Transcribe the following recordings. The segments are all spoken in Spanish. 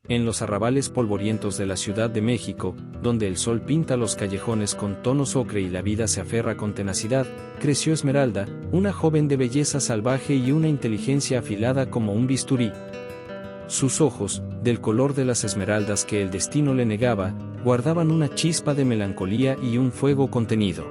En los arrabales polvorientos de la Ciudad de México, donde el sol pinta los callejones con tonos ocre y la vida se aferra con tenacidad, creció Esmeralda, una joven de belleza salvaje y una inteligencia afilada como un bisturí. Sus ojos, del color de las esmeraldas que el destino le negaba, guardaban una chispa de melancolía y un fuego contenido.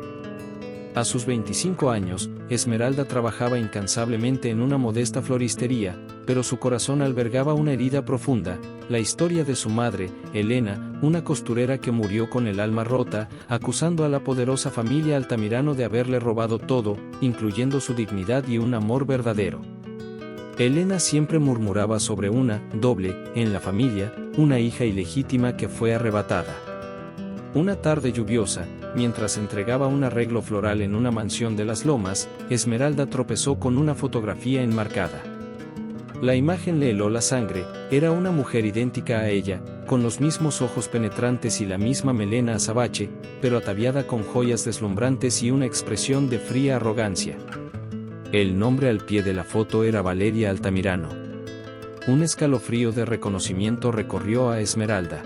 A sus 25 años, Esmeralda trabajaba incansablemente en una modesta floristería, pero su corazón albergaba una herida profunda, la historia de su madre, Elena, una costurera que murió con el alma rota, acusando a la poderosa familia Altamirano de haberle robado todo, incluyendo su dignidad y un amor verdadero. Elena siempre murmuraba sobre una doble en la familia, una hija ilegítima que fue arrebatada. Una tarde lluviosa, mientras entregaba un arreglo floral en una mansión de las Lomas, Esmeralda tropezó con una fotografía enmarcada. La imagen le heló la sangre, era una mujer idéntica a ella, con los mismos ojos penetrantes y la misma melena azabache, pero ataviada con joyas deslumbrantes y una expresión de fría arrogancia. El nombre al pie de la foto era Valeria Altamirano. Un escalofrío de reconocimiento recorrió a Esmeralda.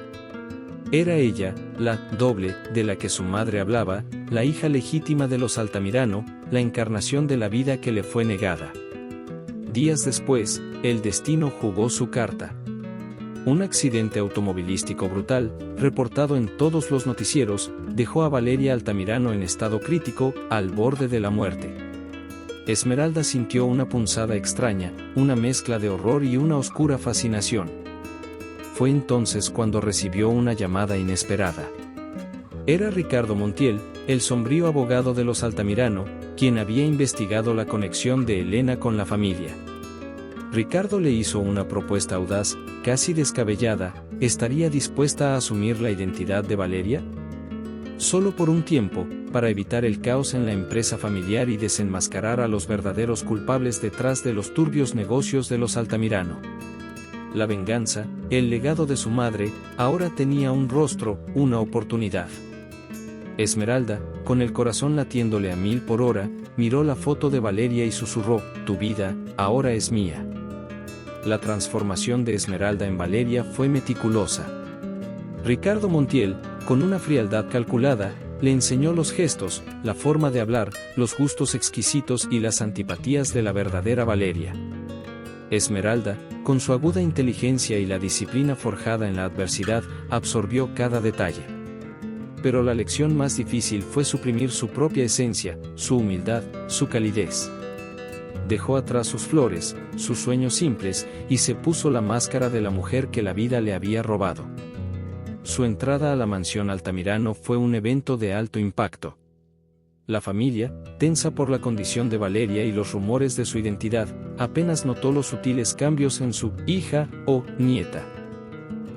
Era ella, la doble, de la que su madre hablaba, la hija legítima de los Altamirano, la encarnación de la vida que le fue negada. Días después, el destino jugó su carta. Un accidente automovilístico brutal, reportado en todos los noticieros, dejó a Valeria Altamirano en estado crítico, al borde de la muerte. Esmeralda sintió una punzada extraña, una mezcla de horror y una oscura fascinación. Fue entonces cuando recibió una llamada inesperada. Era Ricardo Montiel, el sombrío abogado de los Altamirano, quien había investigado la conexión de Elena con la familia. Ricardo le hizo una propuesta audaz, casi descabellada. ¿Estaría dispuesta a asumir la identidad de Valeria? Solo por un tiempo, para evitar el caos en la empresa familiar y desenmascarar a los verdaderos culpables detrás de los turbios negocios de los Altamirano. La venganza, el legado de su madre, ahora tenía un rostro, una oportunidad. Esmeralda, con el corazón latiéndole a 1000 por hora, miró la foto de Valeria y susurró: «Tu vida, ahora es mía». La transformación de Esmeralda en Valeria fue meticulosa. Ricardo Montiel, con una frialdad calculada, le enseñó los gestos, la forma de hablar, los gustos exquisitos y las antipatías de la verdadera Valeria. Esmeralda, con su aguda inteligencia y la disciplina forjada en la adversidad, absorbió cada detalle. Pero la lección más difícil fue suprimir su propia esencia, su humildad, su calidez. Dejó atrás sus flores, sus sueños simples, y se puso la máscara de la mujer que la vida le había robado. Su entrada a la mansión Altamirano fue un evento de alto impacto. La familia, tensa por la condición de Valeria y los rumores de su identidad, apenas notó los sutiles cambios en su hija o nieta.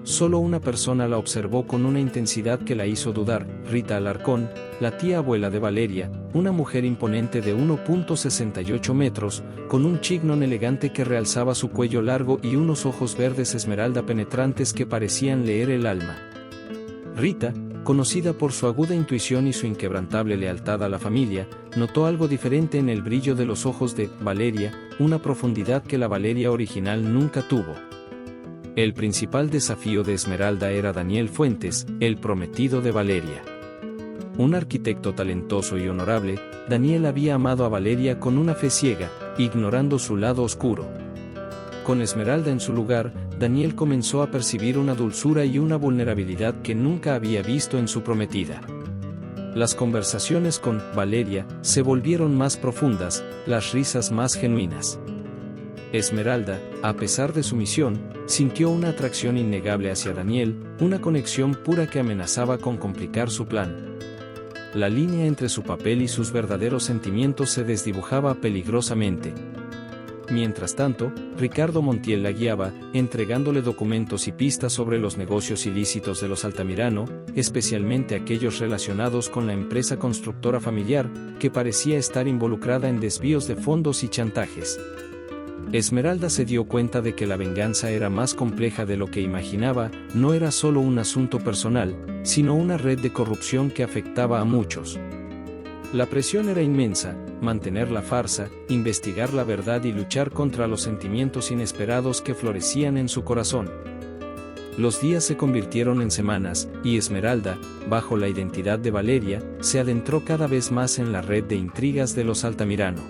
Solo una persona la observó con una intensidad que la hizo dudar: Rita Alarcón, la tía abuela de Valeria, una mujer imponente de 1.68 metros, con un chignon elegante que realzaba su cuello largo y unos ojos verdes esmeralda penetrantes que parecían leer el alma. Rita, conocida por su aguda intuición y su inquebrantable lealtad a la familia, notó algo diferente en el brillo de los ojos de Valeria, una profundidad que la Valeria original nunca tuvo. El principal desafío de Esmeralda era Daniel Fuentes, el prometido de Valeria. Un arquitecto talentoso y honorable, Daniel había amado a Valeria con una fe ciega, ignorando su lado oscuro. Con Esmeralda en su lugar, Daniel comenzó a percibir una dulzura y una vulnerabilidad que nunca había visto en su prometida. Las conversaciones con Valeria se volvieron más profundas, las risas más genuinas. Esmeralda, a pesar de su misión, sintió una atracción innegable hacia Daniel, una conexión pura que amenazaba con complicar su plan. La línea entre su papel y sus verdaderos sentimientos se desdibujaba peligrosamente. Mientras tanto, Ricardo Montiel la guiaba, entregándole documentos y pistas sobre los negocios ilícitos de los Altamirano, especialmente aquellos relacionados con la empresa constructora familiar, que parecía estar involucrada en desvíos de fondos y chantajes. Esmeralda se dio cuenta de que la venganza era más compleja de lo que imaginaba, no era solo un asunto personal, sino una red de corrupción que afectaba a muchos. La presión era inmensa: mantener la farsa, investigar la verdad y luchar contra los sentimientos inesperados que florecían en su corazón. Los días se convirtieron en semanas, y Esmeralda, bajo la identidad de Valeria, se adentró cada vez más en la red de intrigas de los Altamirano.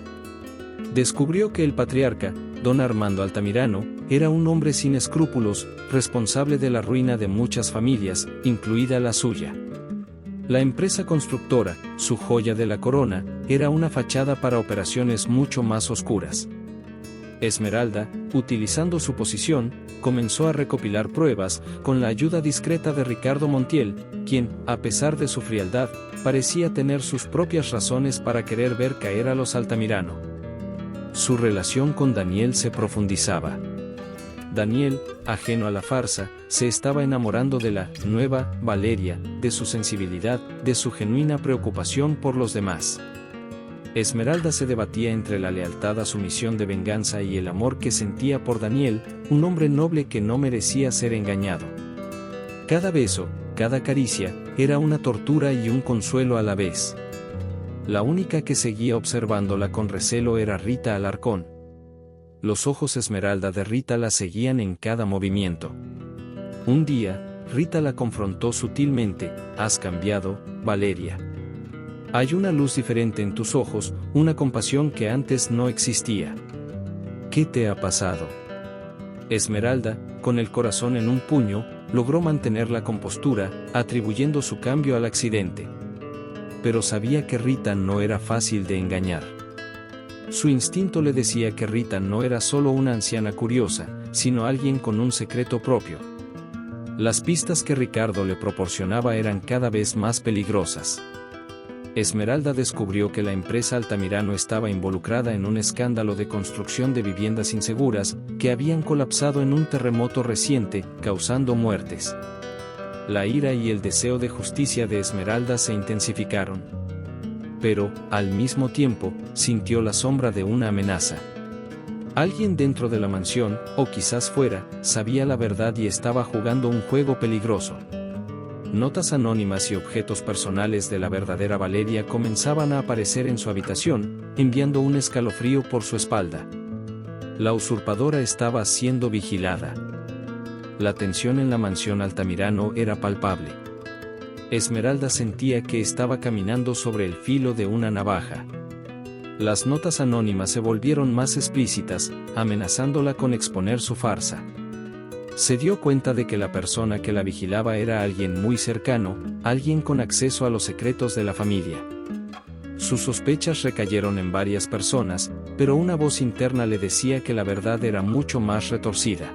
Descubrió que el patriarca, don Armando Altamirano, era un hombre sin escrúpulos, responsable de la ruina de muchas familias, incluida la suya. La empresa constructora, su joya de la corona, era una fachada para operaciones mucho más oscuras. Esmeralda, utilizando su posición, comenzó a recopilar pruebas, con la ayuda discreta de Ricardo Montiel, quien, a pesar de su frialdad, parecía tener sus propias razones para querer ver caer a los Altamirano. Su relación con Daniel se profundizaba. Daniel, ajeno a la farsa, se estaba enamorando de la nueva Valeria, de su sensibilidad, de su genuina preocupación por los demás. Esmeralda se debatía entre la lealtad a su misión de venganza y el amor que sentía por Daniel, un hombre noble que no merecía ser engañado. Cada beso, cada caricia, era una tortura y un consuelo a la vez. La única que seguía observándola con recelo era Rita Alarcón. Los ojos Esmeralda de Rita la seguían en cada movimiento. Un día, Rita la confrontó sutilmente: «Has cambiado, Valeria. Hay una luz diferente en tus ojos, una compasión que antes no existía. ¿Qué te ha pasado?». Esmeralda, con el corazón en un puño, logró mantener la compostura, atribuyendo su cambio al accidente. Pero sabía que Rita no era fácil de engañar. Su instinto le decía que Rita no era solo una anciana curiosa, sino alguien con un secreto propio. Las pistas que Ricardo le proporcionaba eran cada vez más peligrosas. Esmeralda descubrió que la empresa Altamirano estaba involucrada en un escándalo de construcción de viviendas inseguras, que habían colapsado en un terremoto reciente, causando muertes. La ira y el deseo de justicia de Esmeralda se intensificaron. Pero, al mismo tiempo, sintió la sombra de una amenaza. Alguien dentro de la mansión, o quizás fuera, sabía la verdad y estaba jugando un juego peligroso. Notas anónimas y objetos personales de la verdadera Valeria comenzaban a aparecer en su habitación, enviando un escalofrío por su espalda. La usurpadora estaba siendo vigilada. La tensión en la mansión Altamirano era palpable. Esmeralda sentía que estaba caminando sobre el filo de una navaja. Las notas anónimas se volvieron más explícitas, amenazándola con exponer su farsa. Se dio cuenta de que la persona que la vigilaba era alguien muy cercano, alguien con acceso a los secretos de la familia. Sus sospechas recayeron en varias personas, pero una voz interna le decía que la verdad era mucho más retorcida.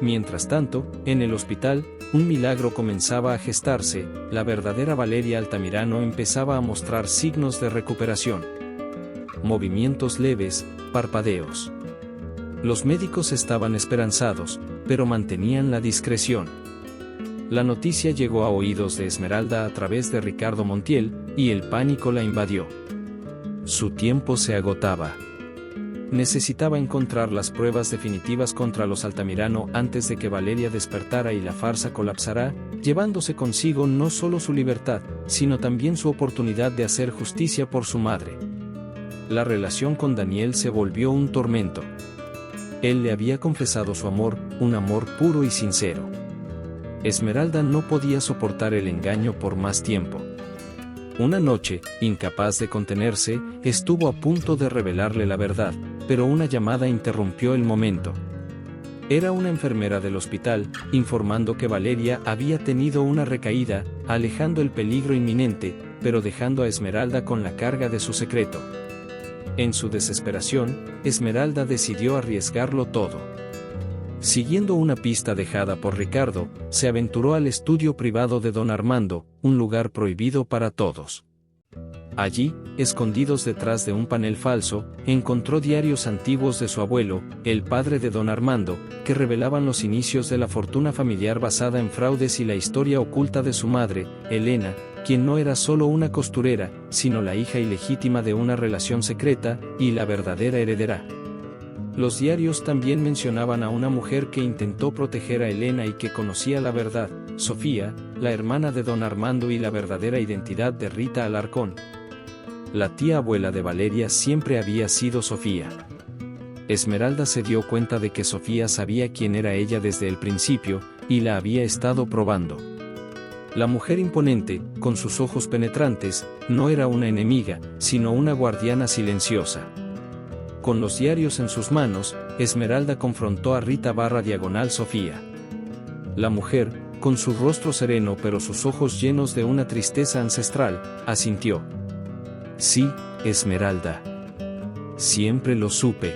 Mientras tanto, en el hospital, un milagro comenzaba a gestarse: la verdadera Valeria Altamirano empezaba a mostrar signos de recuperación. Movimientos leves, parpadeos. Los médicos estaban esperanzados, pero mantenían la discreción. La noticia llegó a oídos de Esmeralda a través de Ricardo Montiel, y el pánico la invadió. Su tiempo se agotaba. Necesitaba encontrar las pruebas definitivas contra los Altamirano antes de que Valeria despertara y la farsa colapsara, llevándose consigo no solo su libertad, sino también su oportunidad de hacer justicia por su madre. La relación con Daniel se volvió un tormento. Él le había confesado su amor, un amor puro y sincero. Esmeralda no podía soportar el engaño por más tiempo. Una noche, incapaz de contenerse, estuvo a punto de revelarle la verdad, pero una llamada interrumpió el momento. Era una enfermera del hospital, informando que Valeria había tenido una recaída, alejando el peligro inminente, pero dejando a Esmeralda con la carga de su secreto. En su desesperación, Esmeralda decidió arriesgarlo todo. Siguiendo una pista dejada por Ricardo, se aventuró al estudio privado de don Armando, un lugar prohibido para todos. Allí, escondidos detrás de un panel falso, encontró diarios antiguos de su abuelo, el padre de don Armando, que revelaban los inicios de la fortuna familiar basada en fraudes y la historia oculta de su madre, Elena, quien no era solo una costurera, sino la hija ilegítima de una relación secreta, y la verdadera heredera. Los diarios también mencionaban a una mujer que intentó proteger a Elena y que conocía la verdad: Sofía, la hermana de don Armando y la verdadera identidad de Rita Alarcón. La tía abuela de Valeria siempre había sido Sofía. Esmeralda se dio cuenta de que Sofía sabía quién era ella desde el principio, y la había estado probando. La mujer imponente, con sus ojos penetrantes, no era una enemiga, sino una guardiana silenciosa. Con los diarios en sus manos, Esmeralda confrontó a Rita/Sofía. La mujer, con su rostro sereno pero sus ojos llenos de una tristeza ancestral, asintió. Sí, Esmeralda. Siempre lo supe.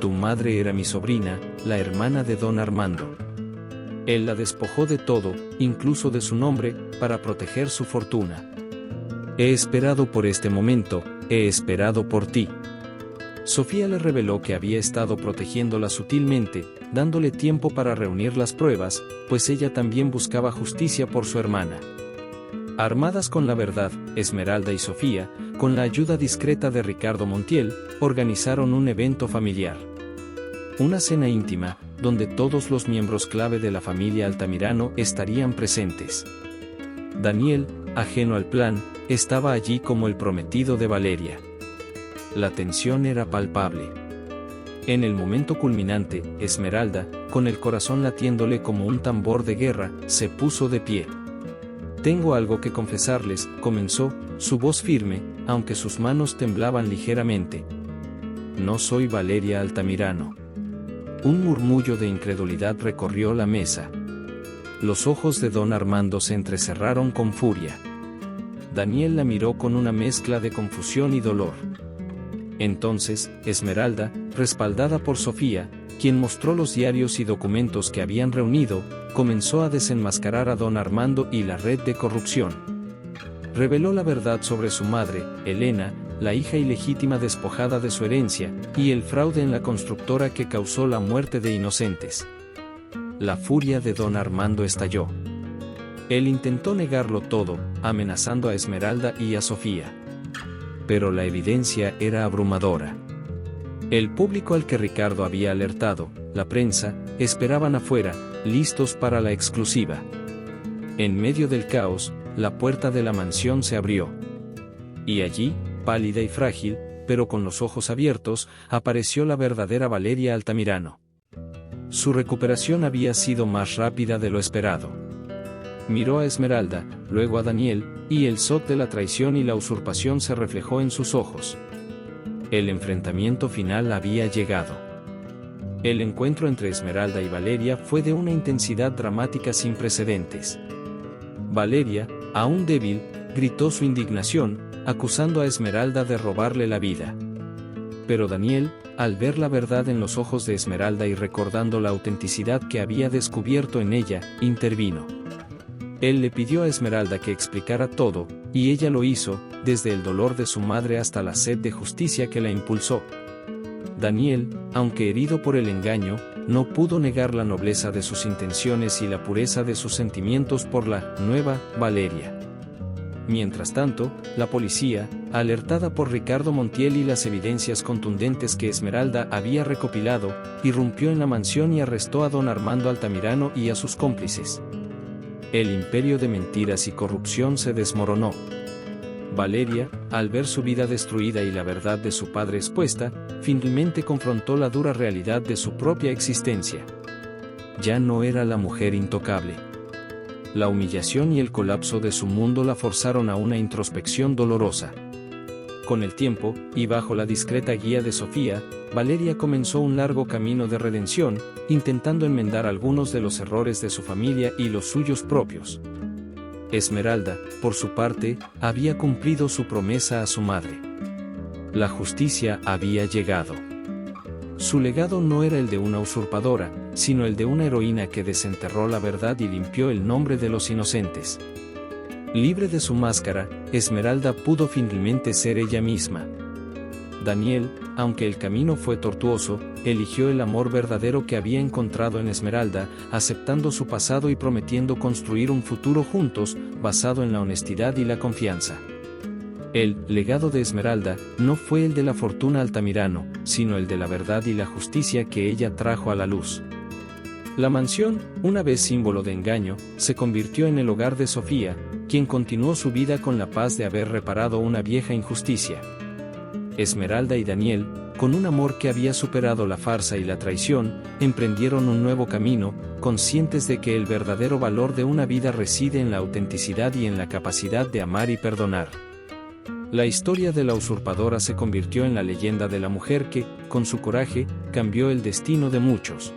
Tu madre era mi sobrina, la hermana de don Armando. Él la despojó de todo, incluso de su nombre, para proteger su fortuna. He esperado por este momento, he esperado por ti. Sofía le reveló que había estado protegiéndola sutilmente, dándole tiempo para reunir las pruebas, pues ella también buscaba justicia por su hermana. Armadas con la verdad, Esmeralda y Sofía, con la ayuda discreta de Ricardo Montiel, organizaron un evento familiar. Una cena íntima, donde todos los miembros clave de la familia Altamirano estarían presentes. Daniel, ajeno al plan, estaba allí como el prometido de Valeria. La tensión era palpable. En el momento culminante, Esmeralda, con el corazón latiéndole como un tambor de guerra, se puso de pie. Tengo algo que confesarles, comenzó, su voz firme, aunque sus manos temblaban ligeramente. No soy Valeria Altamirano. Un murmullo de incredulidad recorrió la mesa. Los ojos de don Armando se entrecerraron con furia. Daniel la miró con una mezcla de confusión y dolor. Entonces, Esmeralda, respaldada por Sofía, quien mostró los diarios y documentos que habían reunido, comenzó a desenmascarar a don Armando y la red de corrupción. Reveló la verdad sobre su madre, Elena, la hija ilegítima despojada de su herencia, y el fraude en la constructora que causó la muerte de inocentes. La furia de don Armando estalló. Él intentó negarlo todo, amenazando a Esmeralda y a Sofía. Pero la evidencia era abrumadora. El público al que Ricardo había alertado, la prensa, esperaban afuera, listos para la exclusiva. En medio del caos, la puerta de la mansión se abrió. Y allí, pálida y frágil, pero con los ojos abiertos, apareció la verdadera Valeria Altamirano. Su recuperación había sido más rápida de lo esperado. Miró a Esmeralda, luego a Daniel, y el shock de la traición y la usurpación se reflejó en sus ojos. El enfrentamiento final había llegado. El encuentro entre Esmeralda y Valeria fue de una intensidad dramática sin precedentes. Valeria, aún débil, gritó su indignación, acusando a Esmeralda de robarle la vida. Pero Daniel, al ver la verdad en los ojos de Esmeralda y recordando la autenticidad que había descubierto en ella, intervino. Él le pidió a Esmeralda que explicara todo, y ella lo hizo, desde el dolor de su madre hasta la sed de justicia que la impulsó. Daniel, aunque herido por el engaño, no pudo negar la nobleza de sus intenciones y la pureza de sus sentimientos por la nueva Valeria. Mientras tanto, la policía, alertada por Ricardo Montiel y las evidencias contundentes que Esmeralda había recopilado, irrumpió en la mansión y arrestó a don Armando Altamirano y a sus cómplices. El imperio de mentiras y corrupción se desmoronó. Valeria, al ver su vida destruida y la verdad de su padre expuesta, finalmente confrontó la dura realidad de su propia existencia. Ya no era la mujer intocable. La humillación y el colapso de su mundo la forzaron a una introspección dolorosa. Con el tiempo, y bajo la discreta guía de Sofía, Valeria comenzó un largo camino de redención, intentando enmendar algunos de los errores de su familia y los suyos propios. Esmeralda, por su parte, había cumplido su promesa a su madre. La justicia había llegado. Su legado no era el de una usurpadora, sino el de una heroína que desenterró la verdad y limpió el nombre de los inocentes. Libre de su máscara, Esmeralda pudo finalmente ser ella misma. Daniel, aunque el camino fue tortuoso, eligió el amor verdadero que había encontrado en Esmeralda, aceptando su pasado y prometiendo construir un futuro juntos, basado en la honestidad y la confianza. El legado de Esmeralda no fue el de la fortuna Altamirano, sino el de la verdad y la justicia que ella trajo a la luz. La mansión, una vez símbolo de engaño, se convirtió en el hogar de Sofía, quien continuó su vida con la paz de haber reparado una vieja injusticia. Esmeralda y Daniel, con un amor que había superado la farsa y la traición, emprendieron un nuevo camino, conscientes de que el verdadero valor de una vida reside en la autenticidad y en la capacidad de amar y perdonar. La historia de la usurpadora se convirtió en la leyenda de la mujer que, con su coraje, cambió el destino de muchos.